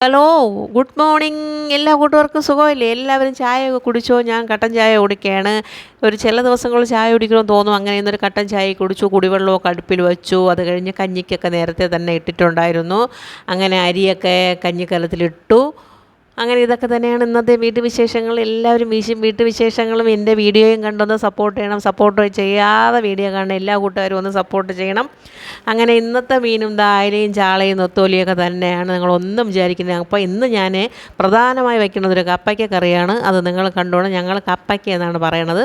Hello, good morning. എല്ലാ കൂട്ടുകാർക്കും സുഖമില്ലേ? എല്ലാവരും ചായയൊക്കെ കുടിച്ചോ? ഞാൻ കട്ടൻ ചായ കുടിക്കുകയാണ്. ചില ദിവസങ്ങളിൽ ചായ കുടിക്കണമെന്ന് തോന്നും. അങ്ങനെ ഇന്നൊരു കട്ടൻ ചായ കുടിച്ചു. കുടിവെള്ളമൊക്കെ അടുപ്പിൽ വെച്ചു. അത് കഴിഞ്ഞ് കഞ്ഞിക്കൊക്കെ നേരത്തെ തന്നെ ഇട്ടിട്ടുണ്ടായിരുന്നു. അങ്ങനെ അരിയൊക്കെ കഞ്ഞിക്കലത്തിലിട്ടു. അങ്ങനെ ഇതൊക്കെ തന്നെയാണ് ഇന്നത്തെ വീട്ടുവിശേഷങ്ങൾ. എല്ലാവരും വീട്ടുവിശേഷങ്ങളും എൻ്റെ വീഡിയോയും കണ്ടൊന്ന് സപ്പോർട്ട് ചെയ്യണം. സപ്പോർട്ട് ചെയ്യാതെ വീഡിയോ കാണുന്ന എല്ലാ കൂട്ടുകാരും ഒന്ന് സപ്പോർട്ട് ചെയ്യണം. അങ്ങനെ ഇന്നത്തെ മീനും അയലയും ചാളയും നെത്തോലിയൊക്കെ തന്നെയാണ്. നിങ്ങളൊന്നും വിചാരിക്കുന്നത്. അപ്പോൾ ഇന്ന് ഞാൻ പ്രധാനമായി വയ്ക്കുന്നത് ഒരു കപ്പയ്ക്ക കറിയാണ്. അത് നിങ്ങൾ കണ്ടോണം. ഞങ്ങൾ കപ്പയ്ക്ക എന്നാണ് പറയണത്.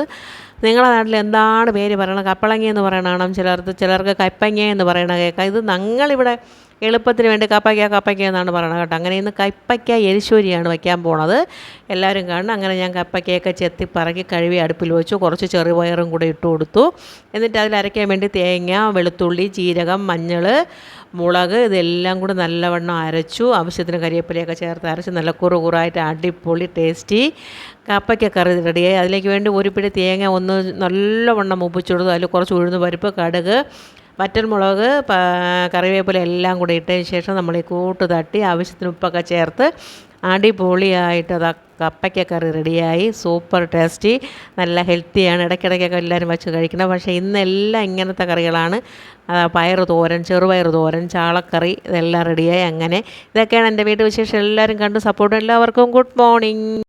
നിങ്ങളുടെ നാട്ടിൽ എന്താണ് പേര് പറയണത്? കപ്പളങ്ങ എന്ന് പറയണം. ചിലർക്ക് കയ്പ്പങ്ങ എന്ന് പറയണ കേൾക്കാം. ഇത് ഞങ്ങളിവിടെ എളുപ്പത്തിന് വേണ്ടി കപ്പയ്ക്ക എന്നാണ് പറയണത് കേട്ടോ. അങ്ങനെ ഇന്ന് കയ്പ്പയ്ക്ക എരിശ്ശേരിയാണ് വയ്ക്കാൻ പോണത്. എല്ലാവരും കാണണം. അങ്ങനെ ഞാൻ കപ്പയ്ക്കയൊക്കെ ചെത്തി പറക്കി കഴുകി അടുപ്പിൽ വെച്ചു. കുറച്ച് ചെറുപയറും കൂടെ ഇട്ട് കൊടുത്തു. എന്നിട്ട് അതിൽ അരയ്ക്കാൻ വേണ്ടി തേങ്ങ, വെളുത്തുള്ളി, ജീരകം, മഞ്ഞൾ, മുളക് ഇതെല്ലാം കൂടെ നല്ലവണ്ണം അരച്ചു. ആവശ്യത്തിന് കരിവേപ്പിലയൊക്കെ ചേർത്ത് അരച്ച് നല്ല കുറുകുറായിട്ട് അടിപൊളി ടേസ്റ്റി കപ്പയ്ക്ക കറി റെഡിയായി. അതിലേക്ക് വേണ്ടി ഒരു പിടി തേങ്ങ ഒന്ന് നല്ലവണ്ണം മൂപ്പിച്ചെടുത്തു. അതിൽ കുറച്ച് ഉഴുന്ന് പരിപ്പ്, കടുക്, വറ്റൽമുളക്, കറിവേപ്പില എല്ലാം കൂടി ഇട്ടതിന് ശേഷം നമ്മൾ ഈ കൂട്ട് തട്ടി ആവശ്യത്തിന് ഉപ്പൊക്കെ ചേർത്ത് അടിപൊളിയായിട്ട് അത് കപ്പയ്ക്ക കറി റെഡിയായി. സൂപ്പർ ടേസ്റ്റി, നല്ല ഹെൽത്തിയാണ്. ഇടയ്ക്കിടയ്ക്കൊക്കെ എല്ലാവരും വച്ച് കഴിക്കണം. പക്ഷേ ഇന്നെല്ലാം ഇങ്ങനത്തെ കറികളാണ്. പയർ തോരൻ, ചെറുപയർ തോരൻ, ചാളക്കറി ഇതെല്ലാം റെഡിയായി. അങ്ങനെ ഇതൊക്കെയാണ് എൻ്റെ വീട്ടു വിശേഷം. എല്ലാവരും കണ്ട് സപ്പോർട്ട്. എല്ലാവർക്കും ഗുഡ് മോർണിംഗ്.